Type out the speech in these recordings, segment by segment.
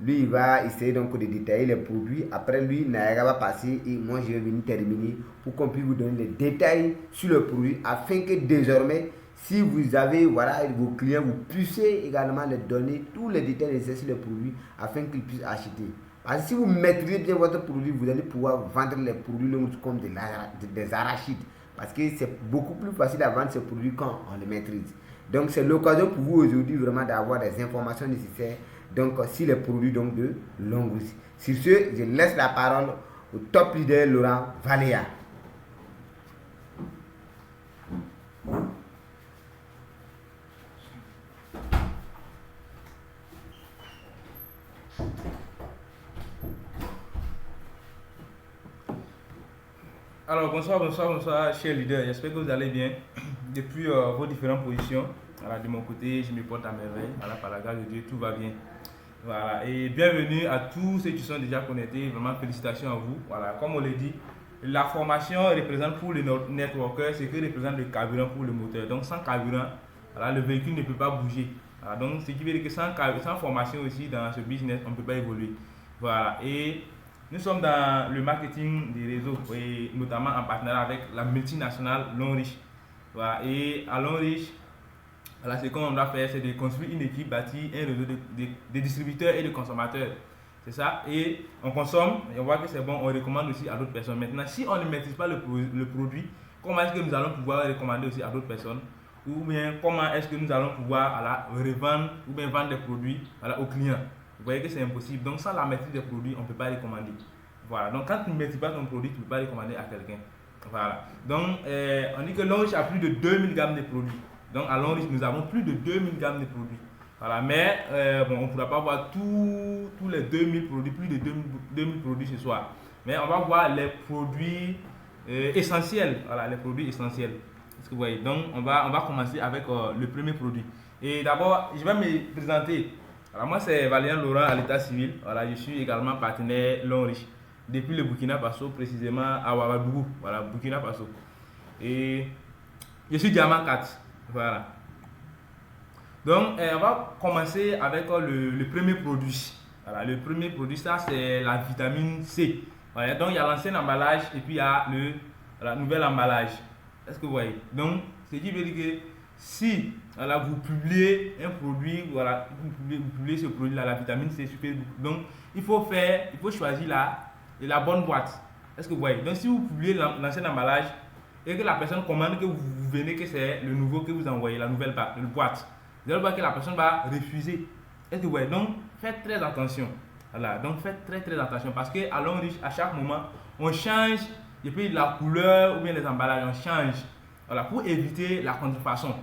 Lui, il va essayer donc de détailler les produits. Après, lui, Nayaga va passer et moi, je vais venir terminer pour qu'on puisse vous donner les détails sur le produit afin que désormais, si vous avez voilà, vos clients, vous puissiez également les donner tous les détails nécessaires sur le produit afin qu'ils puissent acheter. Parce que si vous maîtrisez bien votre produit, vous allez pouvoir vendre les produits comme des arachides. Parce que c'est beaucoup plus facile à vendre ces produits quand on les maîtrise. Donc c'est l'occasion pour vous aujourd'hui vraiment d'avoir des informations nécessaires donc sur les produits donc, de longue vie. Sur ce, je laisse la parole au top leader Laurent Valéa. Alors, bonsoir, chers leaders. J'espère que vous allez bien. Depuis vos différentes positions, voilà, de mon côté, je me porte à merveille. Voilà, par la grâce de Dieu, tout va bien. Voilà, et bienvenue à tous ceux qui sont déjà connectés. Vraiment, félicitations à vous. Voilà, comme on l'a dit, la formation représente pour les networkers ce que représente le carburant pour le moteur. Donc, sans carburant, voilà, le véhicule ne peut pas bouger. Voilà, donc, ce qui veut dire que sans formation aussi dans ce business, on ne peut pas évoluer. Voilà, et nous sommes dans le marketing des réseaux, et notamment en partenariat avec la multinationale Longrich. Voilà, et à Longrich, voilà, ce qu'on doit faire, c'est de construire une équipe, bâtir un réseau de distributeurs et de consommateurs. C'est ça, et on consomme, et on voit que c'est bon, on recommande aussi à d'autres personnes. Maintenant, si on ne maîtrise pas le produit, comment est-ce que nous allons pouvoir recommander aussi à d'autres personnes? Ou bien comment est-ce que nous allons pouvoir revendre ou bien vendre des produits aux clients? Vous voyez que c'est impossible. Donc, sans la maîtrise des produits, on ne peut pas recommander. Voilà. Donc, quand tu ne maîtrises pas ton produit, tu ne peux pas recommander à quelqu'un. Voilà. Donc, on dit que Longrich a plus de 2000 gammes de produits. Donc, à Longrich, nous avons plus de 2000 gammes de produits. Voilà. Mais, bon, on ne pourra pas voir tous les 2000 produits, plus de 2000 produits ce soir. Mais on va voir les produits essentiels. Voilà, les produits essentiels. Est-ce que vous voyez? Donc, on va commencer avec le premier produit. Et d'abord, je vais me présenter. Alors moi c'est Valérian Laurent à l'état civil. Voilà, je suis également partenaire Longrich depuis le Burkina Faso, précisément à Ouagadougou, voilà, Burkina Faso. Et je suis diamant 4. Voilà. Donc on va commencer avec le premier produit. Voilà, le premier produit, ça c'est la vitamine C. Voilà, donc il y a l'ancien emballage et puis il y a le nouvel emballage. Est-ce que vous voyez? Donc ce qui veut dire que si voilà, vous publiez un produit, voilà, vous publiez ce produit-là, la vitamine C, donc il faut choisir la bonne boîte. Est-ce que vous voyez? Donc si vous publiez l'ancien emballage et que la personne commande, que vous venez que c'est le nouveau que vous envoyez, la nouvelle boîte, vous allez voir que la personne va refuser. Est-ce que vous voyez? Donc faites très attention. Voilà, donc faites très attention parce qu'à Longrich, à chaque moment, on change et puis la couleur ou bien les emballages, on change. Voilà, pour éviter la contrefaçon.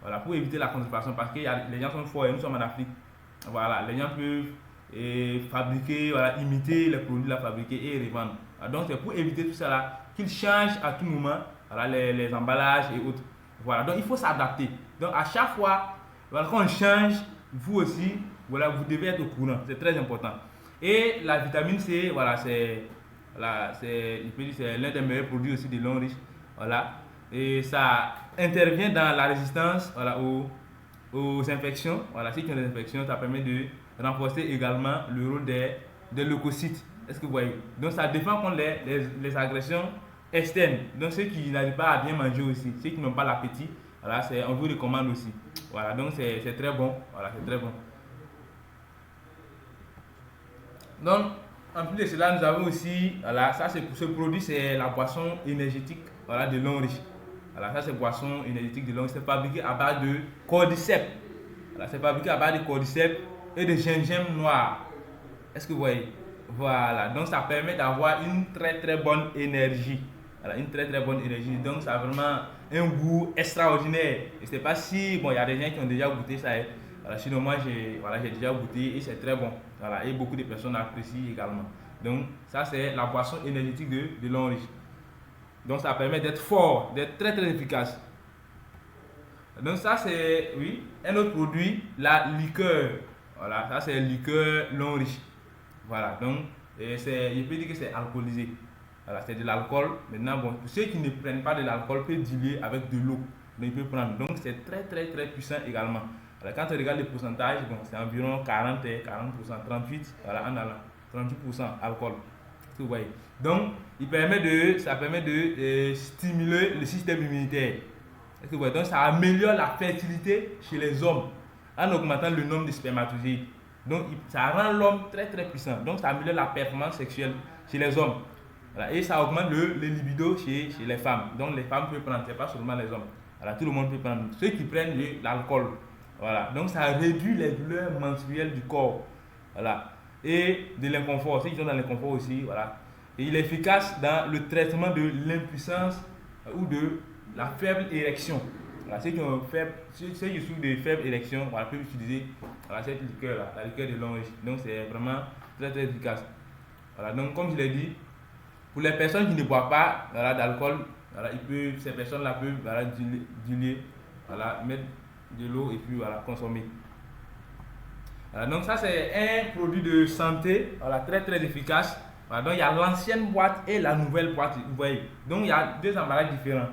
Voilà, pour éviter la contrefaçon parce que les gens sont forts et nous sommes en Afrique. Voilà, les gens peuvent fabriquer, voilà, imiter les produits fabriqués et revendre. Voilà, donc c'est pour éviter tout ça là qu'ils changent à tout moment, voilà, les emballages et autres. Voilà, donc il faut s'adapter. Donc à chaque fois, voilà, quand on change, vous aussi, voilà, vous devez être au courant. C'est très important. Et la vitamine C, voilà, c'est l'un des meilleurs produits aussi de Longrich. Voilà. Et ça intervient dans la résistance, voilà, aux infections. Voilà, si tu as des infections, ça permet de renforcer également le rôle des leucocytes. Est-ce que vous voyez? Donc ça défend contre les agressions externes. Donc ceux qui n'arrivent pas à bien manger aussi, ceux qui n'ont pas l'appétit, voilà, on vous recommande aussi. Voilà, donc c'est très bon. Voilà, c'est très bon. Donc, en plus de cela, nous avons aussi, voilà, ça c'est pour ce produit, c'est la boisson énergétique, voilà, de Longrich. Voilà, ça c'est boisson énergétique de Longrich. C'est fabriqué à base de cordyceps. Voilà, c'est fabriqué à base de cordyceps et de gingembre noir. Est-ce que vous voyez? Voilà, donc ça permet d'avoir une très bonne énergie. Voilà, une très bonne énergie. Donc ça a vraiment un goût extraordinaire. Je ne sais pas si, bon, il y a des gens qui ont déjà goûté ça. Voilà, sinon moi j'ai déjà goûté et c'est très bon. Voilà, et beaucoup de personnes apprécient également. Donc ça c'est la boisson énergétique de Longrich. Donc ça permet d'être fort, d'être très efficace. Donc ça c'est, oui, un autre produit, la liqueur. Voilà, ça c'est liqueur Longrich. Voilà, donc je peux dire que c'est alcoolisé. Voilà, c'est de l'alcool. Maintenant, bon, pour ceux qui ne prennent pas de l'alcool, peuvent diluer avec de l'eau. Donc ils peuvent prendre. Donc c'est très puissant également. Alors, quand tu regardes le pourcentage, bon, c'est environ 40, 40%, 38, voilà, en allant, 38% alcool. Vous voyez. Donc, ça permet de stimuler le système immunitaire. Est-ce que vous voyez? Donc, ça améliore la fertilité chez les hommes en augmentant le nombre de spermatozoïdes. Donc, ça rend l'homme très très puissant. Donc, ça améliore la performance sexuelle chez les hommes. Voilà. Et ça augmente le libido chez les femmes. Donc, les femmes peuvent prendre, ce n'est pas seulement les hommes. Voilà, tout le monde peut prendre. Ceux qui prennent de l'alcool. Voilà. Donc, ça réduit les douleurs menstruelles du corps. Voilà. Et de l'inconfort. Ceux qui sont dans l'inconfort aussi. Voilà. Et il est efficace dans le traitement de l'impuissance ou de la faible érection. Voilà, ceux qui souffrent de faible érection, voilà, peuvent utiliser, voilà, cette liqueur-là, la liqueur de l'orange. Donc c'est vraiment très très efficace. Voilà, donc comme je l'ai dit, pour les personnes qui ne boivent pas, voilà, d'alcool, voilà, ces personnes-là peuvent, voilà, diluer, voilà, mettre de l'eau et puis, voilà, consommer. Voilà, donc ça c'est un produit de santé, voilà, très très efficace. Voilà, donc il y a l'ancienne boîte et la nouvelle boîte, vous voyez. Donc il y a deux emballages différents.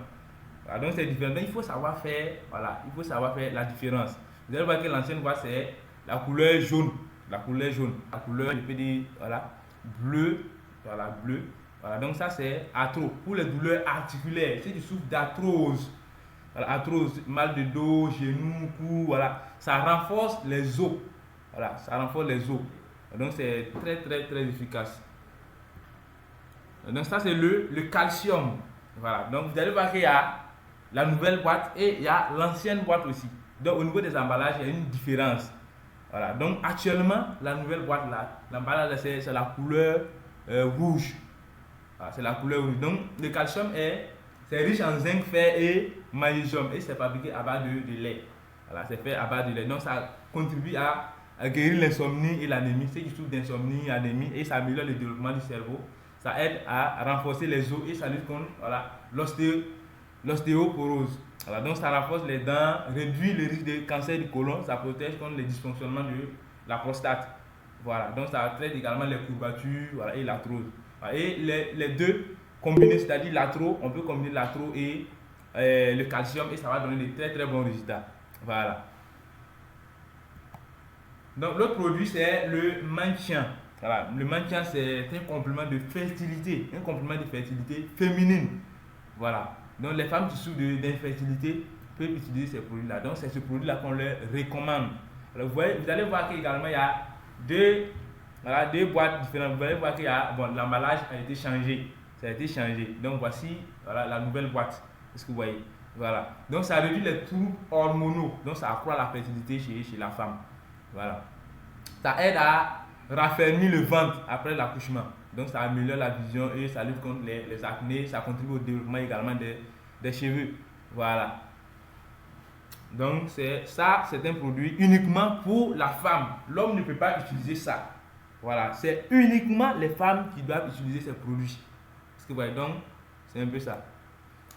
Voilà, donc c'est différent. Donc il faut savoir faire, voilà, il faut savoir faire la différence. Vous allez voir que l'ancienne boîte c'est la couleur jaune, la couleur jaune, la couleur, je peux dire, voilà, bleu, voilà, bleu. Voilà, donc ça c'est arthrose pour les douleurs articulaires. Si tu souffres d'arthrose, voilà, arthrose, mal de dos, genoux, cou, voilà, ça renforce les os. Voilà, ça renforce les os. Donc c'est très très très efficace. Donc ça c'est le calcium. Voilà, donc vous allez voir qu'il y a la nouvelle boîte et il y a l'ancienne boîte aussi. Donc au niveau des emballages, il y a une différence. Voilà, donc actuellement, la nouvelle boîte là, l'emballage c'est la couleur rouge. Voilà, c'est la couleur rouge. Donc le calcium c'est riche en zinc, fer et magnésium et c'est fabriqué à base de lait. Voilà, c'est fait à base de lait. Donc ça contribue à guérir l'insomnie et l'anémie. Ceux qui souffrent d'insomnie, anémie, et ça améliore le développement du cerveau. Ça aide à renforcer les os et ça lutte contre, voilà, l'ostéoporose. Voilà, donc ça renforce les dents, réduit le risque de cancer du côlon, ça protège contre les dysfonctionnements de la prostate. Voilà, donc ça traite également les courbatures, voilà, et l'arthrose. Voilà, et les deux combinés, c'est-à-dire l'arthrose, on peut combiner l'arthrose et le calcium et ça va donner de très très bons résultats. Voilà. Donc l'autre produit c'est le maintien. Voilà, le maintien c'est un complément de fertilité, féminine. Voilà. Donc les femmes qui souffrent d'infertilité peuvent utiliser ces produits-là. Donc c'est ce produit-là qu'on leur recommande. Alors, vous allez voir qu'également il y a deux boîtes différentes. Vous allez voir qu'il y a, bon, l'emballage a été changé. Ça a été changé. Donc voici, voilà, la nouvelle boîte. Est-ce que vous voyez? Voilà. Donc ça réduit les troubles hormonaux. Donc ça accroît la fertilité chez la femme. Voilà. Ça aide à raffermir le ventre après l'accouchement. Donc ça améliore la vision et ça lutte contre les acnés. Ça contribue au développement également des cheveux. Voilà. Donc c'est un produit uniquement pour la femme. L'homme ne peut pas utiliser ça. Voilà. C'est uniquement les femmes qui doivent utiliser ces produits. Est-ce que vous voyez? Donc c'est un peu ça.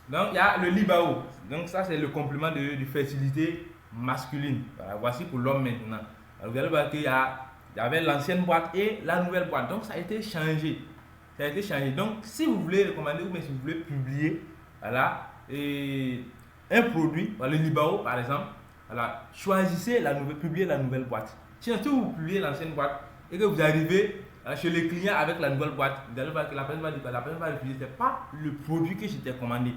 Donc il y a le Libao. Donc ça c'est le complément de fertilité masculine. Voilà. Voici pour l'homme maintenant. Alors, vous allez voir qu'il y avait l'ancienne boîte et la nouvelle boîte. Donc ça a été changé. Ça a été changé. Donc si vous voulez recommander ou bien si vous voulez publier, voilà, un produit, voilà, le Libao par exemple, voilà, choisissez publiez la nouvelle boîte. Si vous publiez l'ancienne boîte et que vous arrivez chez le client avec la nouvelle boîte, vous allez voir que la personne va refuser. Ce n'est pas le produit que j'étais commandé.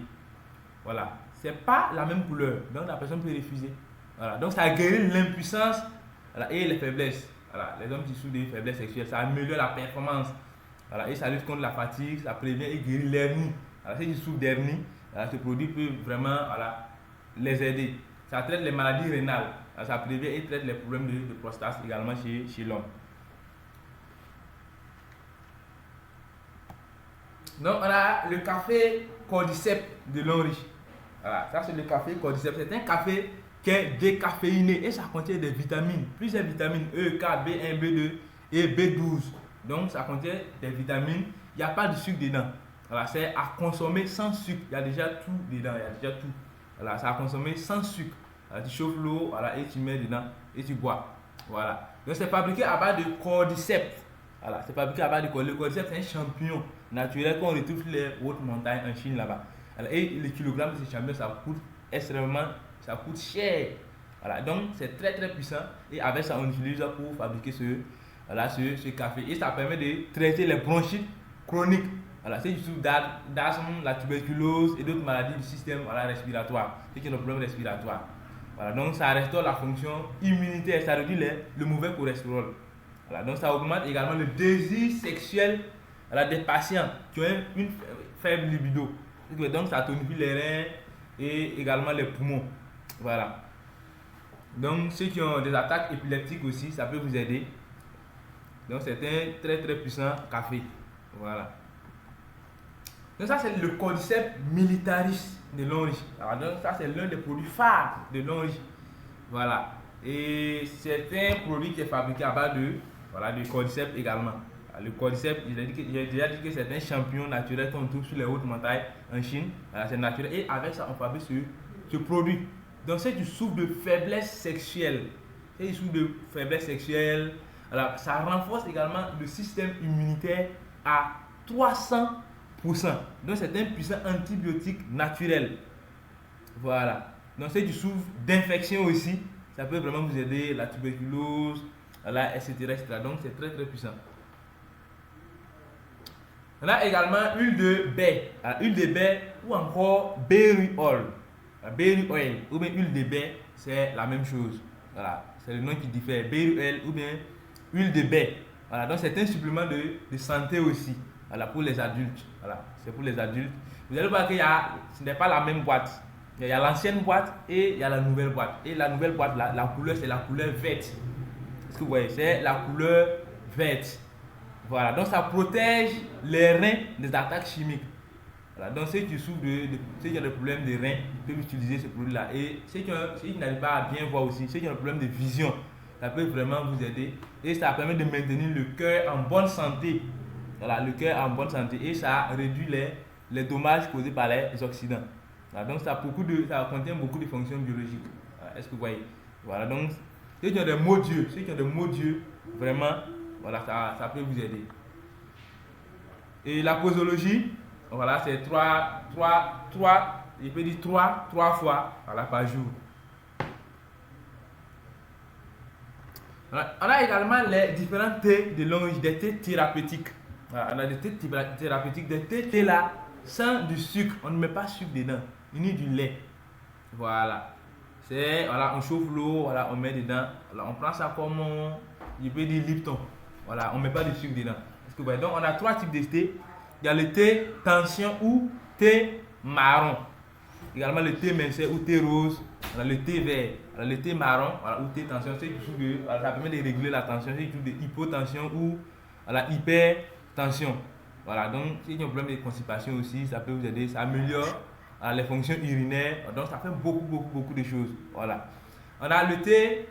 Voilà. Ce n'est pas la même couleur. Donc la personne peut refuser. Voilà. Donc ça guérit l'impuissance, voilà, et les faiblesses. Voilà. Les hommes qui souffrent de faiblesses sexuelles, ça améliore la performance. Voilà. Et ça lutte contre la fatigue, ça prévient et guérit l'hernie. Alors, ceux qui souffrent d'hernie, ce produit peut vraiment, voilà, les aider. Ça traite les maladies rénales. Alors, ça prévient et traite les problèmes de prostate également chez l'homme. Donc on a le café Cordyceps de L'Henri. Voilà, ça c'est le café Cordyceps. C'est un café qui est décaféiné et ça contient des vitamines, plusieurs vitamines E, K, B1, B2 et B12. Donc ça contient des vitamines. Il n'y a pas de sucre dedans. Voilà, c'est à consommer sans sucre. Il y a déjà tout dedans. Il y a déjà tout. Voilà, c'est à consommer sans sucre. Alors, tu chauffes l'eau, voilà, et tu mets dedans et tu bois. Voilà. Donc c'est fabriqué à base de Cordyceps. Voilà, c'est fabriqué à base de Cordyceps. Le Cordyceps c'est un champignon naturel qu'on retrouve sur les hautes montagnes en Chine là-bas. Et le kilogramme de ce champignon, ça coûte extrêmement, ça coûte cher. Voilà, donc c'est très très puissant et avec ça on utilise pour fabriquer ce café et ça permet de traiter les bronchites chroniques. Voilà, c'est du tout d'asthme, la tuberculose et d'autres maladies du système respiratoire, ceux qui ont des problèmes respiratoires. Voilà, donc ça restaure la fonction immunitaire, ça réduit le mauvais cholestérol. Voilà, donc ça augmente également le désir sexuel des patients qui ont une faible libido. Donc ça tonifie les reins et également les poumons. Voilà. Donc ceux qui ont des attaques épileptiques aussi, ça peut vous aider. Donc c'est un très très puissant café. Voilà. Donc ça c'est le Cordyceps militaris de Longriche. Donc ça c'est l'un des produits phares de Longriche. Voilà. Et c'est un produit qui est fabriqué à base de Cordyceps également. Le Cordyceps, j'ai déjà dit que c'est un champignon naturel qu'on trouve sur les hautes montagnes en Chine. Voilà, c'est naturel. Et avec ça, on fabrique ce produit. Donc, si tu souffres de faiblesse sexuelle, alors, ça renforce également le système immunitaire à 300%. Donc, c'est un puissant antibiotique naturel. Voilà. Donc, si tu souffres d'infection aussi, ça peut vraiment vous aider, la tuberculose, voilà, etc., etc. Donc, c'est très très puissant. On a également huile de baie, ou encore berry oil. Berry oil ou bien huile de baie, c'est la même chose. Voilà, c'est le nom qui diffère. Berry oil ou bien huile de baie. Voilà, donc c'est un supplément de santé aussi. Voilà, pour les adultes. Voilà, c'est pour les adultes. Vous allez voir que ce n'est pas la même boîte. Il y a l'ancienne boîte et il y a la nouvelle boîte. Et la nouvelle boîte, la couleur, c'est la couleur verte. Est-ce que vous voyez? C'est la couleur verte. Voilà, donc ça protège les reins des attaques chimiques. Voilà, donc ceux qui souffrent ceux qui ont des problèmes de reins peuvent utiliser ce produit-là. Et ceux qui n'arrivent pas à bien voir aussi, ceux qui ont des problèmes de vision, ça peut vraiment vous aider. Et ça permet de maintenir le cœur en bonne santé. Voilà, le cœur en bonne santé. Et ça réduit les dommages causés par les oxydants. Voilà, donc ça contient beaucoup de fonctions biologiques. Voilà, est-ce que vous voyez? Voilà, donc ceux qui ont des maux d'yeux, vraiment, voilà, ça peut vous aider. Et la posologie, voilà, c'est 3 fois, voilà, par jour. Voilà. On a également les différents thés de Longriche, des thés thérapeutiques. Voilà, on a des thés thérapeutiques, des thés là, sans du sucre, on ne met pas de sucre dedans, ni du lait. Voilà. Voilà, on chauffe l'eau, voilà, on met dedans, voilà, on prend ça comme je peux dire Lipton. Voilà, on ne met pas de sucre dedans. Donc on a 3 types de thé. Il y a le thé tension ou thé marron. Également le thé mincé ou thé rose. On a le thé vert. Alors, le thé marron, voilà, ou thé tension, ça permet de réguler la tension, c'est de hypotension ou la hypertension. Voilà, donc si il y a un problème de constipation aussi, ça peut vous aider, ça améliore les fonctions urinaires. Donc ça fait beaucoup de choses. Voilà. On a le thé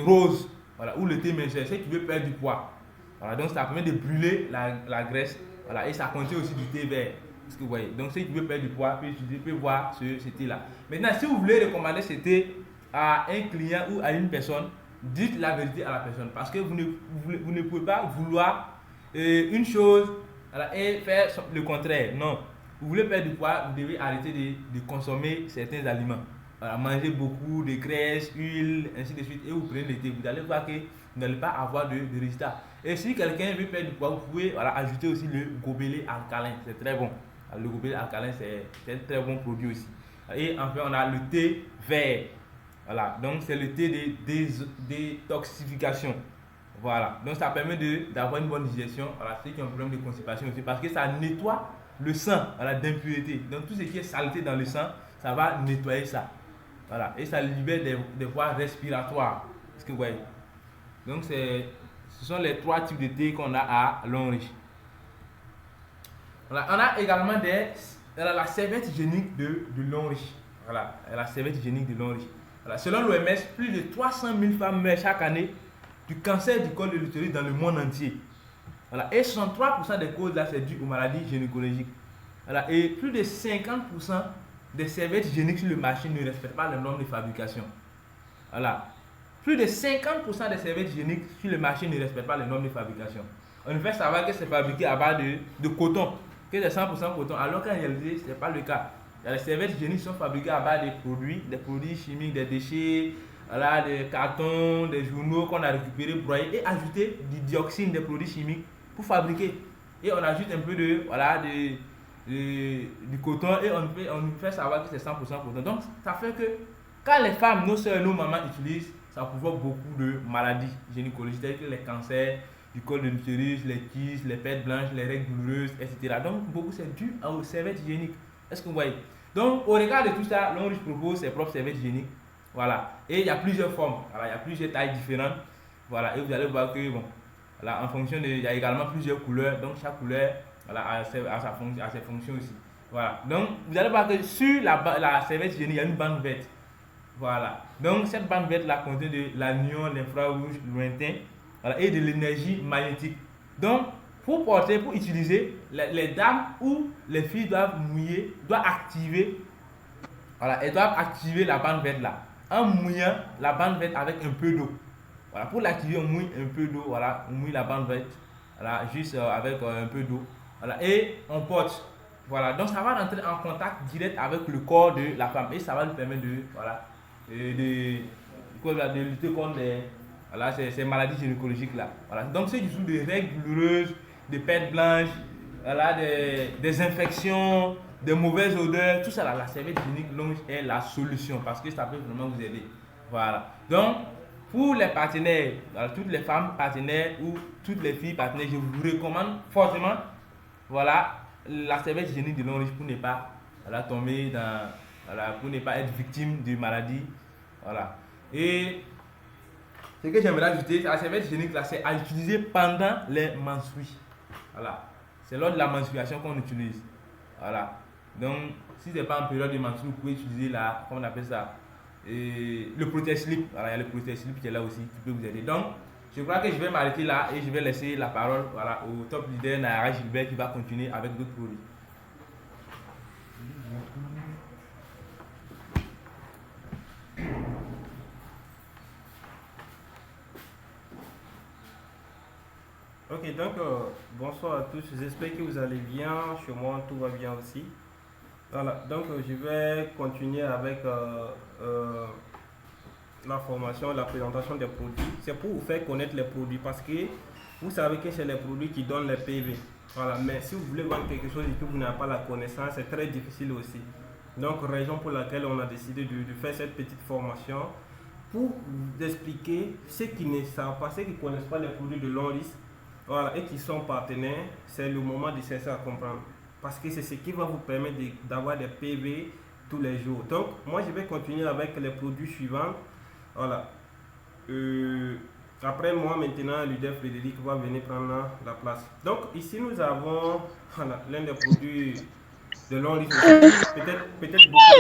rose. Voilà, ou le thé mincé, c'est que tu veux perdre du poids. Voilà, donc ça permet de brûler la graisse. Voilà, et ça contient aussi du thé vert. Est-ce que vous voyez? Donc si tu veux perdre du poids, tu peux voir ce thé-là. Maintenant, si vous voulez recommander ce thé à un client ou à une personne, dites la vérité à la personne. Parce que vous ne pouvez pas vouloir une chose, voilà, et faire le contraire. Non. Vous voulez perdre du poids, vous devez arrêter de consommer certains aliments. Voilà, manger beaucoup de graisse, huile, ainsi de suite, et vous prenez le thé, vous allez voir que vous n'allez pas avoir de résultat. Et si quelqu'un veut perdre du poids, vous pouvez ajouter aussi le gobelet alcalin, c'est très bon. Le gobelet alcalin, c'est un très bon produit aussi. Et enfin, on a le thé vert. Voilà, donc c'est le thé de détoxification. Voilà, donc ça permet d'avoir une bonne digestion. Voilà, ceux qui ont un problème de constipation aussi, parce que ça nettoie le sang, voilà, d'impureté. Donc tout ce qui est saleté dans le sang, ça va nettoyer ça. Voilà, et ça libère des voies respiratoires. Est-ce que vous voyez? Donc ce sont les 3 types de thé qu'on a à Longriche. Voilà, on a également la serviette hygiénique de Longriche. Voilà, la serviette hygiénique de Longriche. Voilà, selon l'OMS, plus de 300 000 femmes meurent chaque année du cancer du col de l'utérus dans le monde entier. Voilà, et 63% des causes là, c'est dû aux maladies gynécologiques. Voilà, et plus de 50% des serviettes hygiéniques sur le marché ne respectent pas les normes de fabrication. Voilà. Plus de 50% des serviettes hygiéniques sur le marché ne respectent pas les normes de fabrication. On nous fait savoir que c'est fabriqué à base de coton, que c'est 100% coton, alors qu'en réalité, ce n'est pas le cas. Les serviettes hygiéniques sont fabriquées à base de produits chimiques, des déchets, voilà, des cartons, des journaux qu'on a récupérés, broyés et ajouter du dioxine, des produits chimiques pour fabriquer. Et on ajoute un peu de, voilà, du coton et on fait savoir que c'est 100% coton. Donc ça fait que quand les femmes, nos soeurs, nos mamans utilisent, ça provoque beaucoup de maladies gynécologiques telles que les cancers du col de l'utérus, les kystes, les pertes blanches, les règles douloureuses, etc. Donc beaucoup c'est dû aux serviettes hygiéniques. Est-ce que vous voyez? Donc au regard de tout ça, l'ONU propose ses propres serviettes hygiéniques. Voilà. Et il y a plusieurs formes. Voilà, il y a plusieurs tailles différentes. Voilà. Et vous allez voir que bon, voilà, en fonction de, il y a également plusieurs couleurs. Donc chaque couleur, voilà, a ses fonctions aussi. Voilà. Donc vous allez voir que sur la serviette hygiénique, il y a une bande verte. Voilà. Donc cette bande verte là contient de l'anion, l'infrarouge lointain, voilà, et de l'énergie magnétique. Donc pour porter, pour utiliser, les dames ou les filles doivent mouiller, doivent activer, voilà, elles doivent activer la bande verte là en mouillant la bande verte avec un peu d'eau. Voilà, pour l'activer, on mouille un peu d'eau, voilà, on mouille la bande verte, voilà, juste avec un peu d'eau, voilà, et on porte. Voilà, donc ça va rentrer en contact direct avec le corps de la femme et ça va lui permettre de, voilà, de lutter contre voilà, ces maladies gynécologiques là. Voilà. Donc ceux qui souffrent de règles douloureuses, de pertes blanches, voilà, des infections, de mauvaises odeurs, tout ça là, la serviette hygiénique longe est la solution parce que ça peut vraiment vous aider. Voilà. Donc pour les partenaires, voilà, toutes les femmes partenaires ou toutes les filles partenaires, je vous recommande fortement, voilà, la serviette hygiénique de longe pour ne pas, voilà, tomber dans, voilà, pour ne pas être victime de maladies. Voilà. Et ce que j'aimerais ajouter, la serviette hygiénique là, c'est à utiliser pendant les menstrues. Voilà. C'est lors de la menstruation qu'on utilise. Voilà. Donc, si c'est pas en période de menstrues, vous pouvez utiliser la, comment on appelle ça, le protège-slip. Voilà, il y a le protège-slip qui est là aussi, qui peut vous aider. Donc, je crois que je vais m'arrêter là et je vais laisser la parole, voilà, au top leader Nayara Gilbert qui va continuer avec d'autres produits. Ok, donc bonsoir à tous, j'espère que vous allez bien, chez moi tout va bien aussi. Voilà, donc je vais continuer avec la formation, la présentation des produits. C'est pour vous faire connaître les produits parce que vous savez que c'est les produits qui donnent les PV. Voilà, mais si vous voulez vendre quelque chose et que vous n'avez pas la connaissance, c'est très difficile aussi. Donc, raison pour laquelle on a décidé de faire cette petite formation pour vous expliquer ceux qui ne savent pas, ceux qui ne connaissent pas les produits de Lonlis, voilà, et qui sont partenaires, c'est le moment de chercher à comprendre. Parce que c'est ce qui va vous permettre d'avoir des PV tous les jours. Donc, moi, je vais continuer avec les produits suivants. Voilà. Après moi, maintenant, le leader Frédéric va venir prendre la place. Donc, ici, nous avons voilà, l'un des produits de Lonlis. Peut-être beaucoup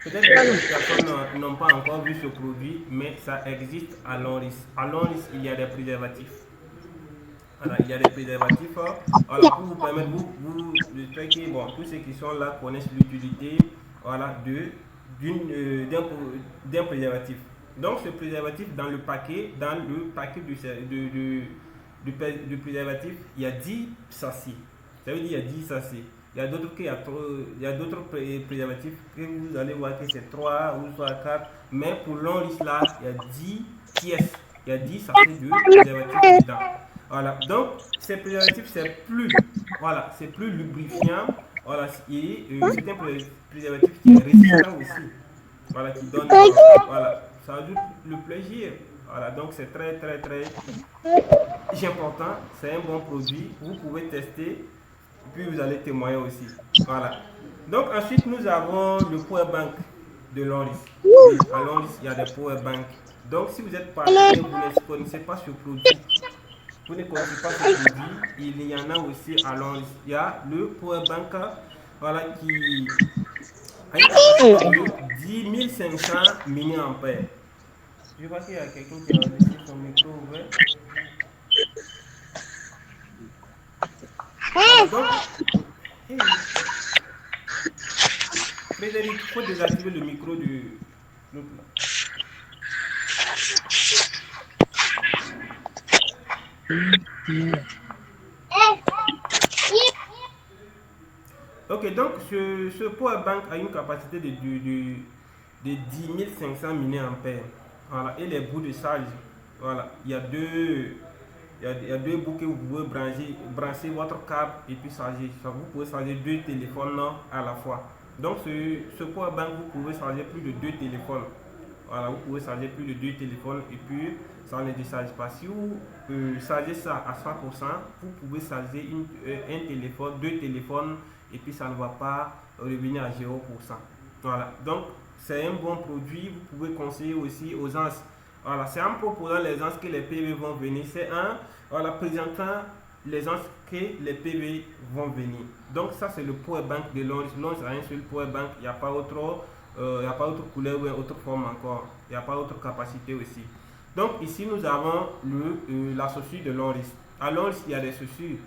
de personnes n'ont pas encore vu ce produit, mais ça existe à Lonlis. À Lonlis, il y a des préservatifs. Voilà, il y a des préservatifs voilà, pour vous permettre, j'espère que bon, tous ceux qui sont là connaissent l'utilité voilà, d'un préservatif. Donc ce préservatif dans le paquet du préservatif, il y a 10 sachets. Ça veut dire qu'il y a 10 sachets. Il y a d'autres préservatifs que vous allez voir que c'est 3 ou soit 4. Mais pour l'onlis là, il y a 10 pièces. Il y a 10 sachets de préservatifs dedans. Voilà, donc ces préservatifs c'est plus lubrifiant, voilà, et c'est un préservatif qui est résistant aussi, voilà, qui donne, voilà, ça ajoute le plaisir, voilà, donc c'est très important, c'est un bon produit, vous pouvez tester, puis vous allez témoigner aussi, voilà. Donc ensuite nous avons le power bank de Lonlis. Oui, à Lonlis il y a des power banks, donc si vous êtes partenaire, vous ne connaissez pas ce produit. Vous ne connaissez pas ce produit, il y en a aussi à Londres. Il y a le Power Bank voilà, qui a une capacité de 10 500 mAh. Je vois qu'il y a quelqu'un qui a laissé son micro ouvert. Voilà, donc, Frédéric, il faut désactiver le micro de l'autre là. Ok, donc ce power bank a une capacité de de 10 500 mAh. Voilà. Et les bouts de charge, voilà, il y a deux bouts que vous pouvez brancher votre câble et puis charger. Vous pouvez charger 2 téléphones à la fois. Donc ce power bank, vous pouvez charger plus de 2 téléphones. Voilà, vous pouvez charger plus de 2 téléphones et puis ça ne décharge pas. Si vous chargez ça à 100%, vous pouvez charger un téléphone, 2 téléphones et puis ça ne va pas revenir à 0%. Voilà, donc c'est un bon produit. Vous pouvez conseiller aussi aux gens. Voilà, c'est en proposant les gens que les PV vont venir. C'est en présentant les gens que les PV vont venir. Donc ça c'est le power bank de Lonris. Lonris a un seul power bank. Il n'y a pas autre couleur ou autre forme encore. Il n'y a pas autre capacité aussi. Donc ici nous avons la chaussure de Lonris. À Lonris il y a des chaussures.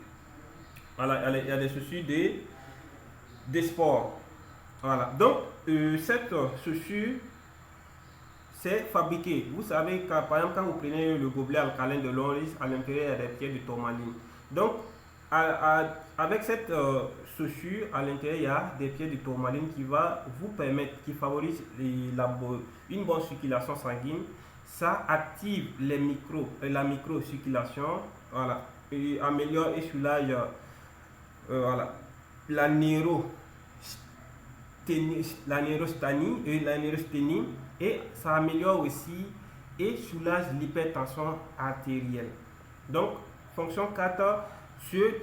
Voilà, il y a des chaussures des sports. Voilà. Donc cette chaussure c'est fabriqué. Vous savez que par exemple quand vous prenez le gobelet alcalin de Lonris, à l'intérieur il y a des pierres de tourmaline. Donc avec cette chaussure à l'intérieur il y a des pierres de tourmaline qui va vous permettre, qui favorise une bonne circulation sanguine. Ça active la micro-circulation, voilà, et améliore et soulage voilà, la neurosthénie et ça améliore aussi et soulage l'hypertension artérielle. Donc, fonction 4,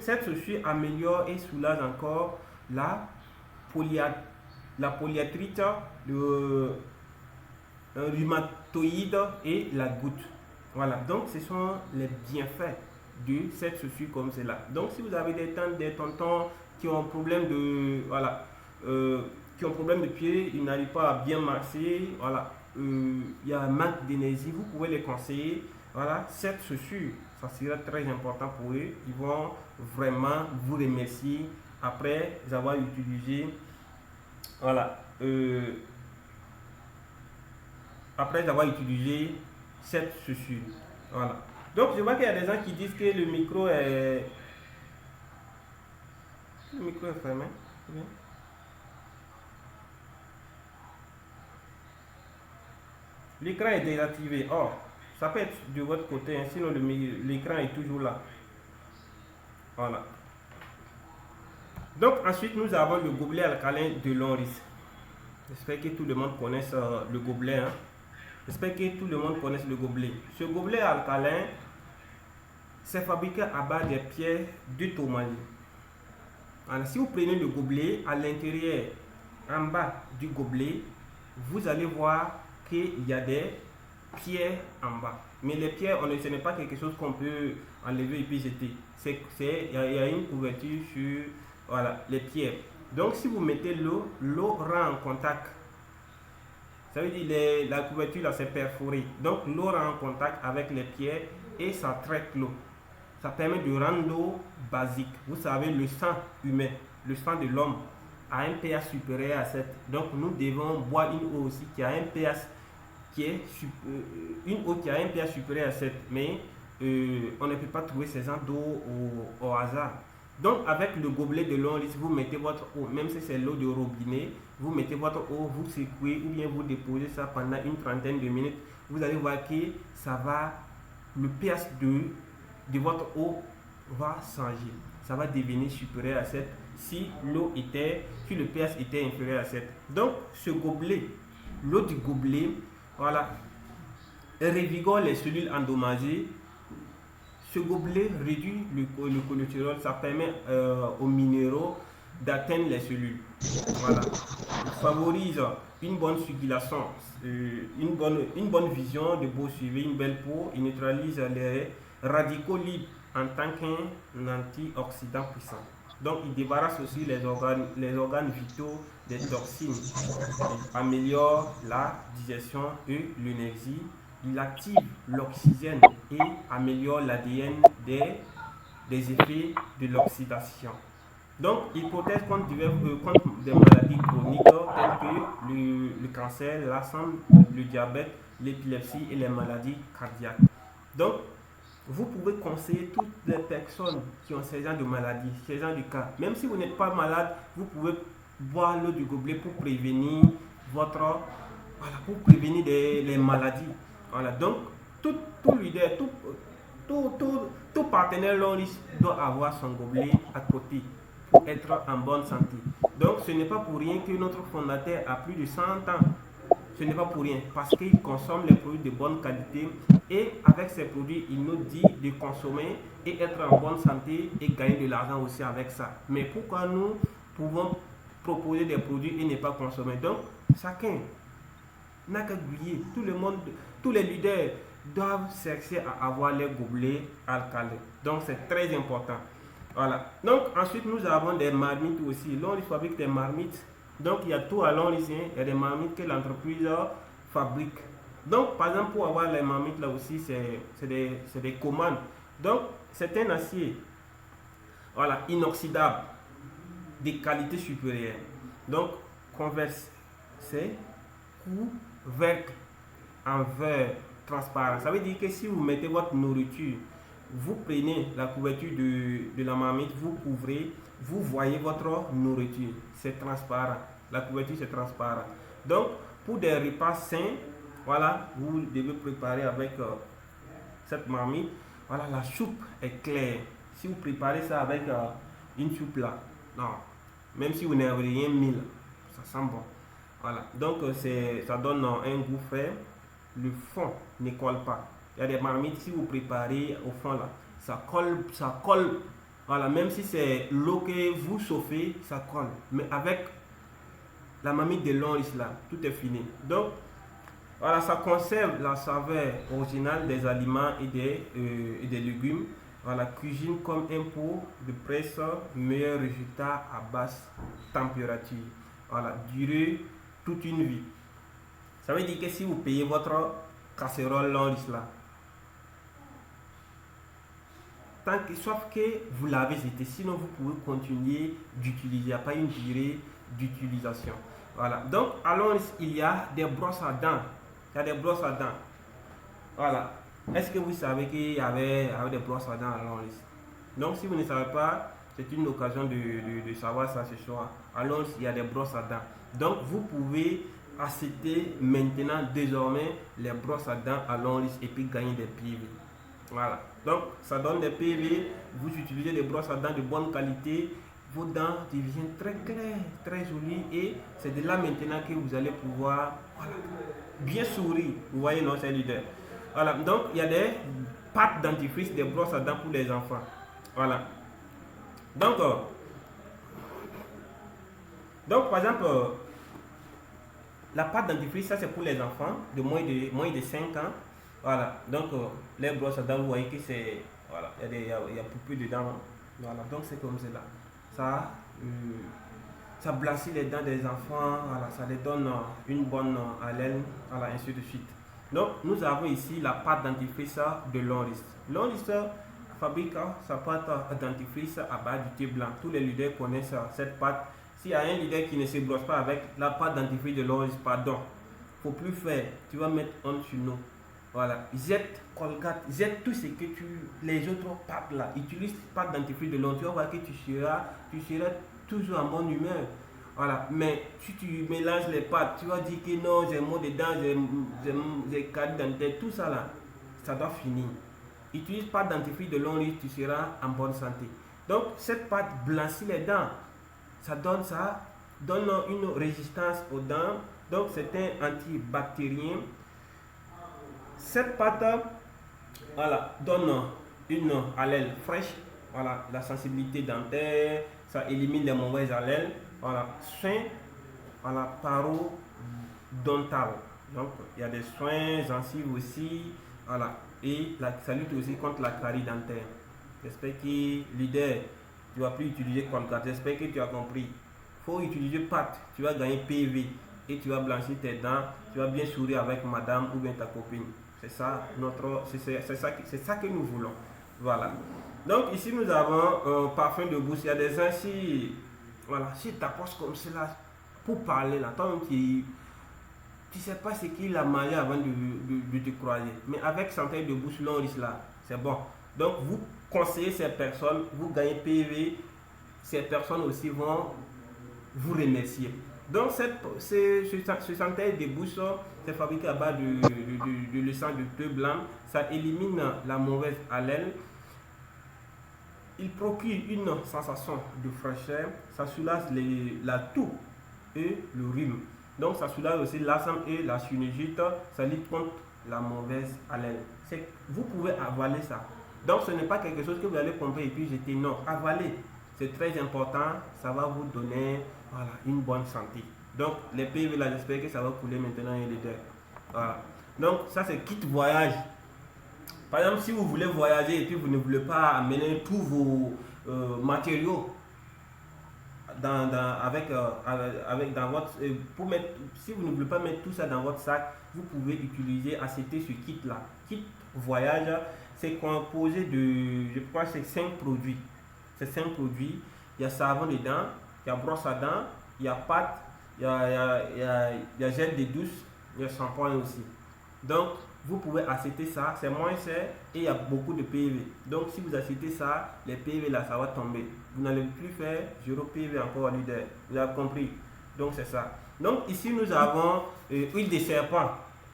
cette chaussure améliore et soulage encore la polyarthrite, le rhumatoïde et la goutte. Voilà, donc ce sont les bienfaits de cette chaussure comme cela. Donc, si vous avez des tontons qui ont un problème de pied, ils n'arrivent pas à bien marcher, voilà, il y a un manque d'énergie, vous pouvez les conseiller. Voilà, cette chaussure, ça sera très important pour eux. Ils vont vraiment vous remercier après avoir utilisé, voilà, cette chaussure. Voilà. Donc je vois qu'il y a des gens qui disent que le micro est fermé. Oui. L'écran est désactivé. Oh, ça peut être de votre côté, hein, sinon l'écran est toujours là. Voilà. Donc ensuite nous avons le gobelet alcalin de Lonris. J'espère que tout le monde connaisse le gobelet. Hein. J'espère que tout le monde connaisse le gobelet. Ce gobelet alcalin, c'est fabriqué à base des pierres de tourmaline. Alors, si vous prenez le gobelet, à l'intérieur, en bas du gobelet, vous allez voir qu'il y a des pierres en bas. Mais les pierres, ce n'est pas quelque chose qu'on peut enlever et puis jeter. Il y a une couverture sur, voilà, les pierres. Donc si vous mettez l'eau rend en contact. Ça veut dire la couverture là c'est perforé. Donc l'eau rend en contact avec les pierres et ça traite l'eau. Ça permet de rendre l'eau basique. Vous savez, le sang humain, le sang de l'homme a un pH supérieur à 7. Donc nous devons boire une eau aussi qui a un pH un pH supérieur à 7. Mais on ne peut pas trouver ces gens d'eau au hasard. Donc avec le gobelet de Lonris, vous mettez votre eau, même si c'est l'eau de robinet, vous mettez votre eau, vous secouez ou bien vous déposez ça pendant une trentaine de minutes. Vous allez voir que le pH de votre eau va changer. Ça va devenir supérieur à 7 si le pH était inférieur à 7. Donc ce gobelet, l'eau du gobelet, voilà, revigore les cellules endommagées. Ce gobelet réduit le cholestérol, ça permet aux minéraux d'atteindre les cellules. Voilà. Il favorise une bonne circulation, une bonne vision, de beau suivi, une belle peau. Il neutralise les radicaux libres en tant qu'un antioxydant puissant. Donc il débarrasse aussi les organes vitaux des toxines. Il améliore la digestion et l'énergie. Il active l'oxygène et améliore l'ADN des effets de l'oxydation. Donc, il protège contre des maladies chroniques telles que le cancer, l'asthme, le diabète, l'épilepsie et les maladies cardiaques. Donc, vous pouvez conseiller toutes les personnes qui ont ces genres de maladies, ces genres de cas. Même si vous n'êtes pas malade, vous pouvez boire l'eau du gobelet pour prévenir votre voilà, pour prévenir les maladies. Voilà, donc tout leader, tout partenaire Lonris doit avoir son gobelet à côté pour être en bonne santé. Donc ce n'est pas pour rien que notre fondateur a plus de 100 ans. Ce n'est pas pour rien, parce qu'il consomme les produits de bonne qualité et avec ces produits, il nous dit de consommer et être en bonne santé et gagner de l'argent aussi avec ça. Mais pourquoi nous pouvons proposer des produits et ne pas consommer? Donc, chacun n'a qu'à griller. Tout le monde, tous les leaders doivent chercher à avoir les gobelets alcalins. Donc, c'est très important. Voilà. Donc, ensuite, nous avons des marmites aussi. L'on fabrique des marmites. Donc, il y a tout à l'origine. Il y a des marmites que l'entreprise fabrique. Donc, par exemple, pour avoir les marmites là aussi, c'est des commandes. Donc, c'est un acier, voilà, inoxydable, de qualité supérieure. Donc, converse, c'est couvercle en verre transparent. Ça veut dire que si vous mettez votre nourriture, vous prenez la couverture de la marmite, vous couvrez, vous voyez votre nourriture. C'est transparent. La couverture, c'est transparent. Donc, pour des repas sains, voilà, vous devez préparer avec cette marmite. Voilà, la soupe est claire. Si vous préparez ça avec une soupe là, non, même si vous n'avez rien mis là, ça sent bon. Voilà, donc ça donne un goût frais. Le fond ne colle pas. Il y a des marmites, si vous préparez au fond là, ça colle. Voilà, même si c'est l'eau que vous chauffez, ça colle. Mais avec la marmite de Lonris là, tout est fini. Donc, voilà, ça conserve la saveur originale des aliments et des légumes. Voilà, cuisine comme un pot de presse, meilleur résultat à basse température. Voilà, durer toute une vie. Ça veut dire que si vous payez votre casserole Lonris là, sauf que vous l'avez jeté, sinon vous pouvez continuer d'utiliser. Il n'y a pas une durée d'utilisation. Voilà, donc à Lonris, il y a des brosses à dents. Il y a des brosses à dents. Voilà. Est-ce que vous savez qu'il y avait des brosses à dents à Lonris? Donc si vous ne savez pas, c'est une occasion de savoir ça ce soir. À Lonris, il y a des brosses à dents. Donc vous pouvez acheter maintenant, désormais, les brosses à dents à Lonris et puis gagner des PV. Voilà. Donc ça donne des PV. Vous utilisez des brosses à dents de bonne qualité. Vos dents deviennent très claires, très jolies et c'est de là maintenant que vous allez pouvoir, voilà, bien sourire. Vous voyez, non, c'est l'idée. Voilà, donc il y a des pâtes dentifrice, des brosses à dents pour les enfants. Voilà. Donc par exemple, la pâte dentifrice, ça c'est pour les enfants de moins de 5 ans. Voilà, donc les brosses à dents, vous voyez que c'est, voilà, il y a poupée dedans. Voilà, donc c'est comme cela. Ça blanchit les dents des enfants, voilà, ça les donne une bonne haleine, voilà, ainsi de suite. Donc nous avons ici la pâte dentifrice de Lonris. Lonris fabrique sa pâte dentifrice à base du thé blanc. Tous les leaders connaissent cette pâte. S'il y a un leader qui ne se brosse pas avec la pâte dentifrice de Lonris, pardon, faut plus faire. Tu vas mettre honte sur nous. Voilà, jette Colgate, jette tout ce que les autres pâtes là, utilise pâte dentifrice de Lonris. Tu vas voir que tu seras toujours en bonne humeur. Voilà, mais si tu mélanges les pâtes, tu vas dire que non, j'ai maux dedans, j'ai caries dentaires, tout ça là, ça doit finir. Utilise pâte dentifrice de Lonris, tu seras en bonne santé. Donc cette pâte blanchit les dents, ça donne une résistance aux dents, donc c'est un antibactérien. Cette pâte, voilà, donne une haleine fraîche, voilà, la sensibilité dentaire, ça élimine les mauvaises haleines, voilà, soins, voilà, parodontal. Donc il y a des soins gencives aussi, voilà, et ça lutte aussi contre la carie dentaire. J'espère que leader, tu vas plus utiliser Colgate. J'espère que tu as compris. Il faut utiliser pâte, tu vas gagner PV et tu vas blanchir tes dents, tu vas bien sourire avec madame ou bien ta copine. C'est ça c'est ça que nous voulons. Voilà. Donc ici nous avons un parfum de bouche. Il y a des gens voilà, si tu t'approches comme cela pour parler là, toi tu ne sais pas ce qu'il a mangé avant de te croiser. Mais avec santé de bouche Lonris là, c'est bon. Donc vous conseillez ces personnes, vous gagnez PV, ces personnes aussi vont vous remercier. Donc ce chanteur de bouche, c'est fabriqué à base de l'essence de thé blanc. Ça élimine la mauvaise haleine. Il procure une sensation de fraîcheur. Ça soulage la toux et le rhume. Donc ça soulage aussi l'asthme et la sinusite. Ça lutte contre la mauvaise haleine. Vous pouvez avaler ça. Donc ce n'est pas quelque chose que vous allez pomper et puis jeter. Non, avaler. C'est très important. Ça va vous donner une bonne santé. Donc les PV là, j'espère que ça va couler maintenant et les deux. Voilà. Donc ça c'est kit voyage. Par exemple, si vous voulez voyager et puis vous ne voulez pas amener tous vos matériaux dans votre si vous ne voulez pas mettre tout ça dans votre sac, vous pouvez utiliser, acheter ce kit là. Kit voyage, c'est composé de, je crois, c'est 5 produits. C'est 5 produits. Il y a savon dedans, il y a brosse à dents, il y a pâte, il y a gel de douche, il y a shampoing aussi. Donc vous pouvez acheter ça, c'est moins cher et il y a beaucoup de PV. Donc si vous achetez ça, les PV là, ça va tomber. Vous n'allez plus faire 0 PV encore leader. Vous avez compris? Donc c'est ça. Donc ici nous avons huile de serpent.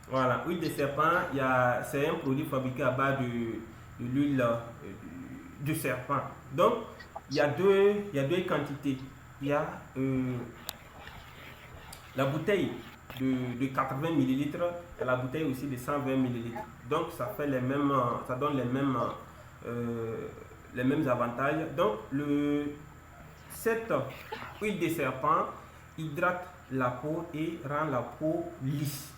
Voilà, huile de serpent, c'est un produit fabriqué à base de l'huile de serpent. Donc il y a deux quantités. Il y a la bouteille de 80 ml et la bouteille aussi de 120 ml. Donc ça fait ça donne les mêmes avantages. Donc cette huile de serpent hydrate la peau et rend la peau lisse.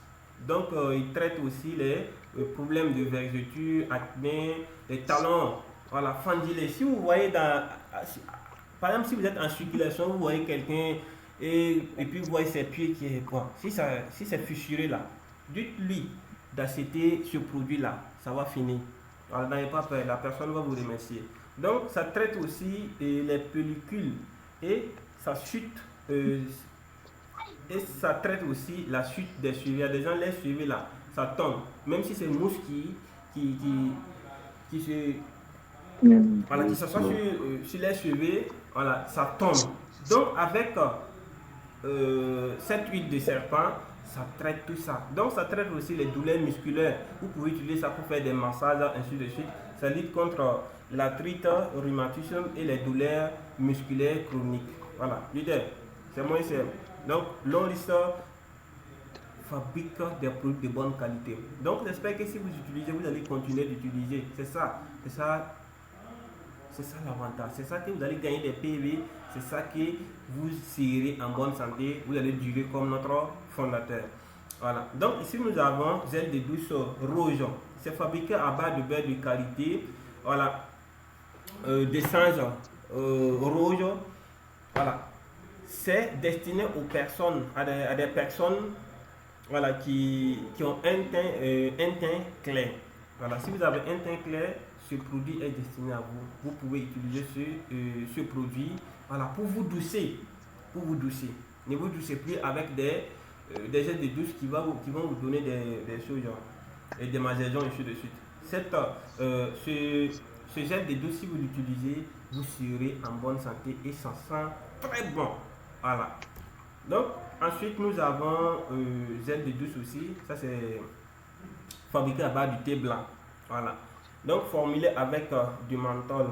Donc il traite aussi les problèmes de vergeture, acné, les talons, voilà, fendilés. Si vous voyez par exemple, si vous êtes en circulation, vous voyez quelqu'un et puis vous voyez ses pieds qui est quoi. Si c'est fissuré là, dites-lui d'acheter ce produit là, ça va finir. Alors n'ayez pas peur, la personne va vous remercier. Donc ça traite aussi les pellicules et ça chute et ça traite aussi la chute des cheveux. Il y a des gens, les cheveux là, ça tombe. Même si c'est mousse qui s'assoit sur les cheveux, voilà, ça tombe. Donc avec cette huile de serpent, ça traite tout ça. Donc ça traite aussi les douleurs musculaires. Vous pouvez utiliser ça pour faire des massages, ainsi de suite. Ça lutte contre l'arthrite, le rhumatisme et les douleurs musculaires chroniques. Voilà, leader, c'est moins simple. Donc Longlis fabrique des produits de bonne qualité. Donc j'espère que si vous utilisez, vous allez continuer d'utiliser. C'est ça l'avantage. C'est ça que vous allez gagner des PV. C'est ça que vous serez en bonne santé. Vous allez durer comme notre fondateur. Voilà. Donc ici nous avons gel de douche rouge. C'est fabriqué à base de beurre de qualité. Voilà. D'essence rouge. Voilà. C'est destiné aux personnes, à des personnes, voilà, qui ont un teint clair. Voilà. Si vous avez un teint clair, ce produit est destiné à vous. Vous pouvez utiliser ce produit, voilà, pour vous doucer. Ne vous doucez plus avec des gels de douche qui vont vous donner des choses et des masaisons et ainsi de suite. Ce gel de douche, si vous l'utilisez, vous serez en bonne santé et ça sent très bon. Voilà. Donc ensuite nous avons gel de douche aussi. Ça c'est fabriqué à base du thé blanc. Voilà. Donc formulé avec du menthol,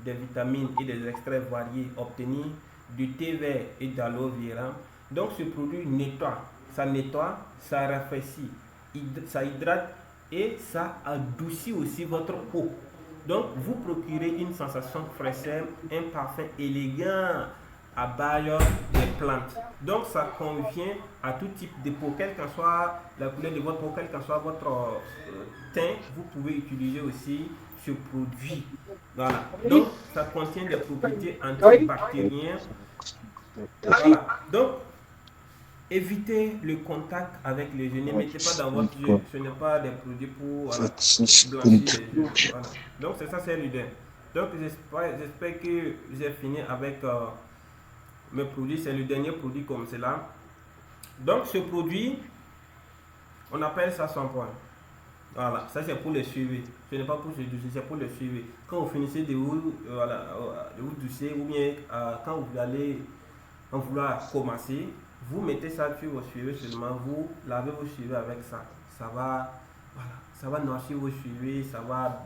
des vitamines et des extraits variés obtenus du thé vert et d'aloe vera. Donc ce produit nettoie, ça rafraîchit, ça hydrate et ça adoucit aussi votre peau. Donc vous procurez une sensation fraîcheur, un parfum élégant à base de plantes. Donc ça convient à tout type de peau, quelle que soit la couleur de votre peau, quel que soit votre teint, vous pouvez utiliser aussi ce produit. Voilà. Donc ça contient des propriétés antibactériennes. Voilà. Donc évitez le contact avec les yeux. Ne mettez pas dans votre yeux. Ce n'est pas des produits pour blanchir les yeux. Voilà. Donc c'est ça, c'est l'idée. Donc j'espère que j'ai fini avec mes produits. C'est le dernier produit comme cela. Donc ce produit, on appelle ça shampoing. Voilà, ça c'est pour les cheveux. Ce n'est pas pour se doucher, c'est pour les cheveux. Quand vous finissez de vous doucher ou bien quand vous allez en vouloir commencer, Vous mettez ça sur vos cheveux seulement, vous lavez vos cheveux avec ça. Ça va noircir vos cheveux, ça va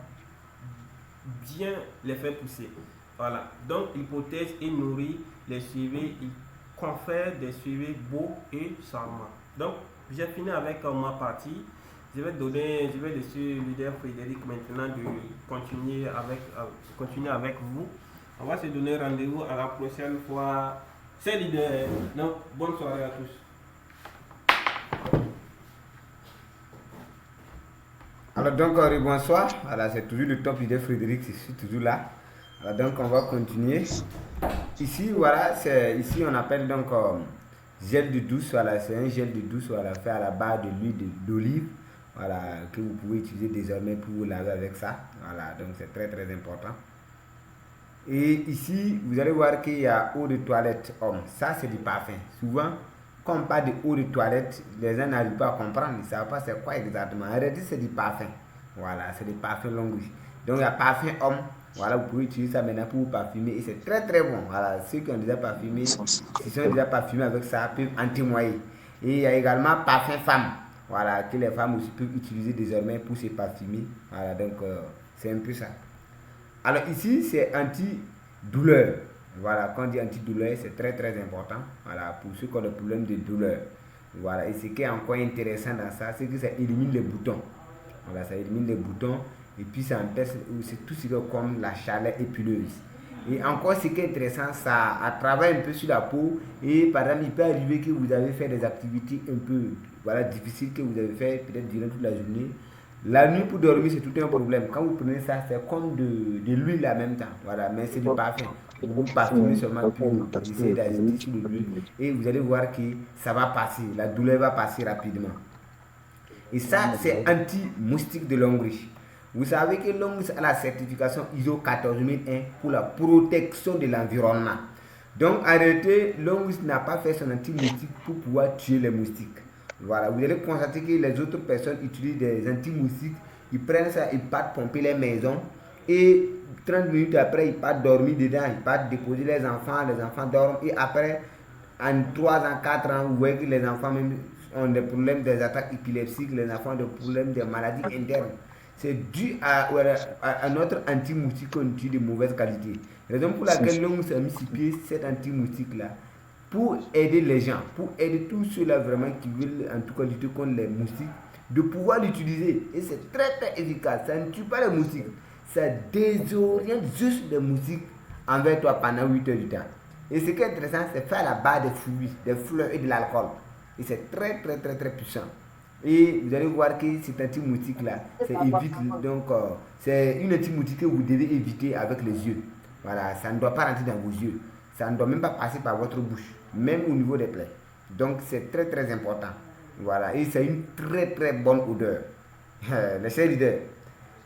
bien les faire pousser. Voilà. Donc, il protège et nourrit les cheveux, il confère des cheveux beaux et charmants. Donc, j'ai fini avec ma partie. Je vais laisser le leader Frédéric maintenant de continuer avec vous. On va se donner rendez-vous à la prochaine fois. C'est leader. Donc, bonne soirée à tous. Alors donc, bonsoir. Voilà, c'est toujours le top leader Frédéric, je suis toujours là. Alors donc, on va continuer. Ici, voilà, ici on appelle donc gel de douce. Voilà, c'est un gel de douce, voilà, fait à la base de l'huile d'olive. Voilà, que vous pouvez utiliser désormais pour vous laver avec ça. Voilà, donc c'est très très important. Et ici, vous allez voir qu'il y a eau de toilette homme. Ça, c'est du parfum. Souvent, quand on parle de eau de toilette, les gens n'arrivent pas à comprendre. Ils ne savent pas c'est quoi exactement. En réalité, c'est du parfum. Voilà, c'est du parfum longue vie. Donc, il y a parfum homme. Voilà, vous pouvez utiliser ça maintenant pour vous parfumer. Et c'est très très bon. Voilà, ceux qui ont déjà parfumé, qui sont déjà parfumés avec ça, peuvent en témoigner. Et il y a également parfum femme. Voilà, que les femmes aussi peuvent utiliser désormais pour se parfumer. Voilà, donc c'est un peu ça. Alors ici, c'est anti-douleur. Voilà, quand on dit anti-douleur, c'est très très important. Voilà, pour ceux qui ont des problèmes de douleur. Voilà, et ce qui est encore intéressant dans ça, c'est que ça élimine les boutons. Voilà, ça élimine les boutons. Et puis ça empêche, c'est tout ce qui est comme la chaleur épineuse. Et encore, ce qui est intéressant, ça travaille un peu sur la peau. Et par exemple, il peut arriver que vous avez fait des activités un peu difficiles que vous avez fait peut-être durant toute la journée. La nuit pour dormir, c'est tout un problème. Quand vous prenez ça, c'est comme de l'huile en même temps. Voilà, mais c'est du parfum. Vous parfumez seulement puis vous essayez d'ajouter sur l'huile. Et vous allez voir que ça va passer. La douleur va passer rapidement. Et ça, c'est anti-moustique de Longreach. Vous savez que Longreach a la certification ISO 14001 pour la protection de l'environnement. Donc, en réalité, Longreach n'a pas fait son anti-moustique pour pouvoir tuer les moustiques. Voilà, vous allez constater que les autres personnes utilisent des anti-moustiques, ils prennent ça, ils partent pomper les maisons et 30 minutes après, ils partent dormir dedans, ils partent déposer les enfants dorment et après, en 3 ans, 4 ans, vous voyez que les enfants même ont des problèmes, des attaques épileptiques, les enfants ont des problèmes, des maladies internes. C'est dû à notre anti-moustique qu'on utilise de mauvaise qualité. Raison pour laquelle nous avons mis sur pied cet anti-moustique-là. Pour aider les gens, pour aider tous ceux-là vraiment qui veulent en tout cas lutter contre les moustiques, de pouvoir l'utiliser. Et c'est très très efficace. Ça ne tue pas les moustiques. Ça désoriente juste les moustiques envers toi pendant 8 heures du temps. Et ce qui est intéressant, c'est faire la barre des fruits, des fleurs et de l'alcool. Et c'est très très très très puissant. Et vous allez voir que cet anti-moustique-là, c'est une anti-moustique que vous devez éviter avec les yeux. Voilà, ça ne doit pas rentrer dans vos yeux. Ça ne doit même pas passer par votre bouche, même au niveau des plaies. Donc c'est très très important. Voilà, et c'est une très très bonne odeur. Les chers leaders,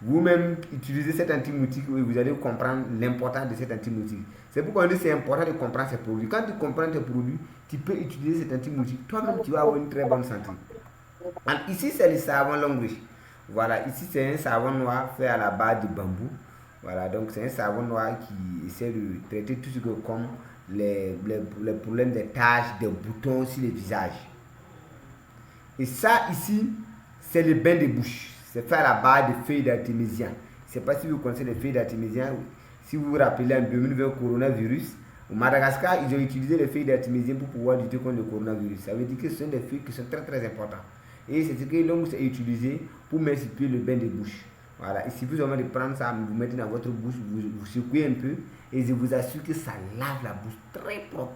vous-même utilisez cet anti-moustique et vous allez comprendre l'importance de cet anti-moustique. C'est pourquoi on dit que c'est important de comprendre ces produits. Quand tu comprends tes produits, tu peux utiliser cet anti-moustique. Toi-même, tu vas avoir une très bonne santé. Alors, ici, c'est le savon Longreach. Voilà, ici, c'est un savon noir fait à la base de bambou. Voilà, donc c'est un savon noir qui essaie de traiter tout ce que comme les problèmes des taches, des boutons sur le visage. Et ça ici, c'est le bain de bouche. C'est fait à la base de feuilles d'artémisia. Je ne sais pas si vous connaissez les feuilles d'artémisia. Si vous vous rappelez en 2020 coronavirus, au Madagascar, ils ont utilisé les feuilles d'artémisia pour pouvoir lutter contre le coronavirus. Ça veut dire que ce sont des feuilles qui sont très très importantes. Et c'est ce que Longreach a utilisé pour mettre sur pied le bain de bouche. Voilà, il suffit seulement de prendre ça, vous mettez dans votre bouche, vous secouez un peu et je vous assure que ça lave la bouche très propre.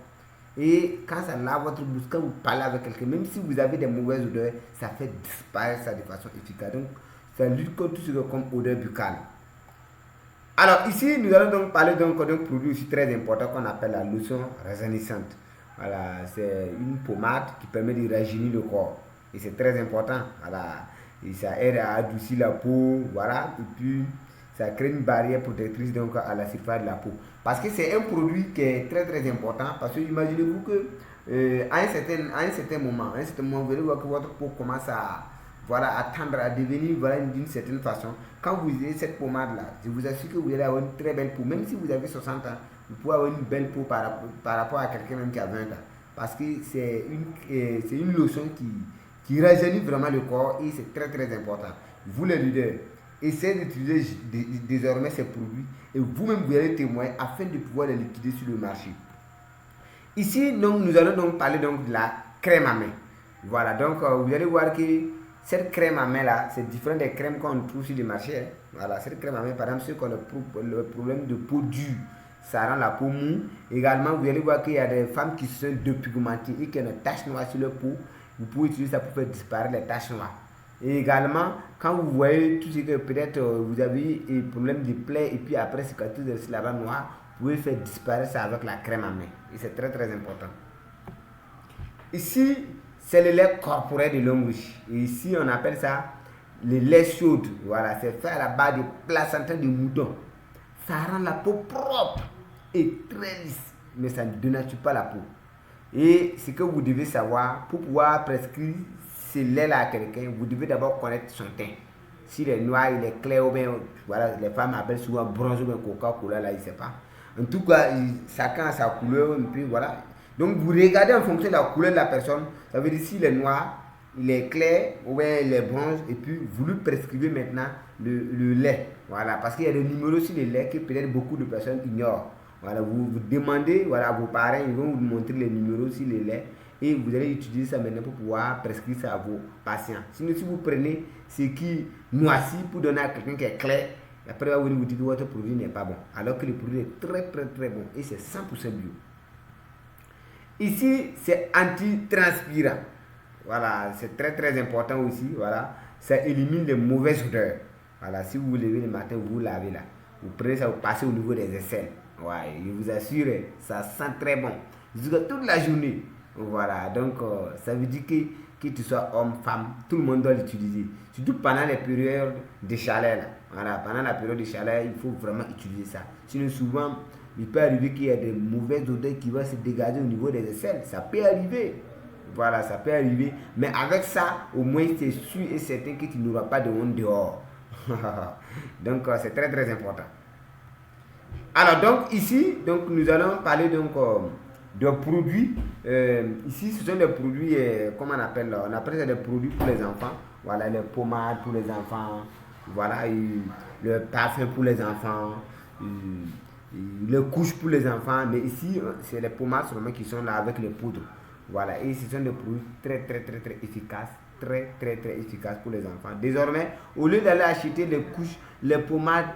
Et quand ça lave votre bouche, quand vous parlez avec quelqu'un, même si vous avez des mauvaises odeurs, ça fait disparaître ça de façon efficace. Donc, ça lutte contre tout ce qui est comme odeur buccale. Alors ici, nous allons donc parler d'un produit aussi très important qu'on appelle la lotion rajeunissante. Voilà, c'est une pommade qui permet de rajeunir le corps. Et c'est très important. Voilà. Et ça aide à adoucir la peau, voilà, et puis ça crée une barrière protectrice donc à la surface de la peau. Parce que c'est un produit qui est très très important, parce que imaginez-vous que à un certain moment, vous allez voir que votre peau commence à tendre à devenir d'une certaine façon. Quand vous avez cette pommade là, je vous assure que vous allez avoir une très belle peau. Même si vous avez 60 ans, vous pouvez avoir une belle peau par rapport à quelqu'un même qui a 20 ans. parce que c'est une lotion qui rajeunit vraiment le corps et c'est très très important. Vous les leaders, essayez d'utiliser désormais ces produits et vous-même vous allez témoigner afin de pouvoir les liquider sur le marché. Ici, donc, nous allons donc parler donc de la crème à main. Voilà, donc vous allez voir que cette crème à main là, c'est différent des crèmes qu'on trouve sur le marché. Hein. Voilà, cette crème à main, par exemple, ceux qui ont le problème de peau dure, ça rend la peau mou. Également, vous allez voir qu'il y a des femmes qui sont dépigmentées et qui ont des taches noires sur leur peau. Vous pouvez utiliser ça pour faire disparaître les taches noires. Et également, quand vous voyez tout ce que peut-être vous avez un problème de plaie et puis après cicatrice de là-bas noir, vous pouvez faire disparaître ça avec la crème à main. Et c'est très très important. Ici, c'est le lait corporel de l'homme riche. Et ici, on appelle ça le lait chaud. Voilà, c'est fait à la base de placenta de mouton. Ça rend la peau propre et très lisse, mais ça ne dénature pas la peau. Et ce que vous devez savoir, pour pouvoir prescrire ce lait-là à quelqu'un, vous devez d'abord connaître son teint. S'il est noir, il est clair, ou bien, voilà, les femmes appellent souvent bronze ou bien Coca-Cola, là, il ne sait pas. En tout cas, chacun a sa couleur, et puis voilà. Donc, vous regardez en fonction de la couleur de la personne, ça veut dire s'il est noir, il est clair, ou bien il est bronze, et puis vous lui prescrivez maintenant le lait. Voilà, parce qu'il y a des numéros sur le lait que peut-être beaucoup de personnes ignorent. Voilà, vous demandez voilà, à vos parents, ils vont vous montrer les numéros sur le lait et vous allez utiliser ça maintenant pour pouvoir prescrire ça à vos patients. Sinon, si vous prenez ce qui noircit pour donner à quelqu'un qui est clair, après vous dites que votre produit n'est pas bon. Alors que le produit est très très très bon et c'est 100% bio. Ici, c'est anti-transpirant. Voilà, c'est très très important aussi. Voilà, ça élimine les mauvaises odeurs. Voilà, si vous vous levez le matin, vous lavez là. Vous prenez ça, vous passez au niveau des aisselles. Ouais, je vous assure, ça sent très bon. Jusqu'à toute la journée. Voilà, donc ça veut dire que tu sois homme, femme, tout le monde doit l'utiliser. Surtout pendant les périodes de chaleur. Là. Voilà, pendant la période de chaleur, il faut vraiment utiliser ça. Sinon, souvent, il peut arriver qu'il y ait des mauvaises odeurs qui vont se dégager au niveau des aisselles. Ça peut arriver. Voilà, ça peut arriver. Mais avec ça, au moins, c'est sûr et certain que tu n'auras pas de honte dehors. Donc, c'est très très important. Alors, donc, ici, donc, nous allons parler donc, de produits. Ici, ce sont des produits, comment on appelle ça des produits pour les enfants. Voilà, les pommades pour les enfants. Voilà, le parfum pour les enfants. Les couches pour les enfants. Mais ici, c'est les pommades seulement qui sont là avec les poudres. Voilà, et ce sont des produits très, très, très, très efficaces. Très, très, très efficaces pour les enfants. Désormais, au lieu d'aller acheter les couches, les pommades,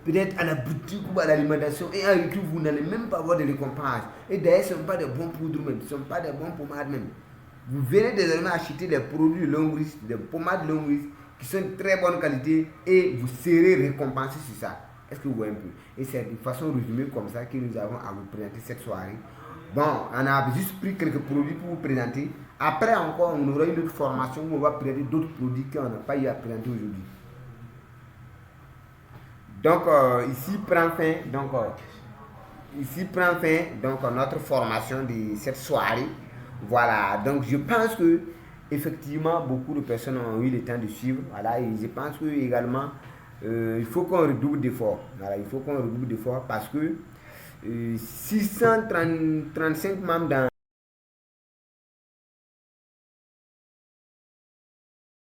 peut-être à la boutique ou à l'alimentation, et en retour, vous n'allez même pas avoir de récompense. Et d'ailleurs, ce ne sont pas des bons poudres même, ce ne sont pas des bons pommades même. Vous venez désormais acheter des produits longue risque, des pommades longue risque, qui sont de très bonne qualité, et vous serez récompensé sur ça. Est-ce que vous voyez un peu? Et c'est de façon résumée comme ça que nous avons à vous présenter cette soirée. Bon, on a juste pris quelques produits pour vous présenter. Après encore, on aura une autre formation où on va présenter d'autres produits qu'on n'a pas eu à présenter aujourd'hui. Donc, ici prend fin notre formation de cette soirée. Voilà, donc je pense que effectivement beaucoup de personnes ont eu le temps de suivre. Voilà, et je pense que également il faut qu'on redouble d'efforts. Voilà, il faut qu'on redouble d'efforts parce que 635 membres dans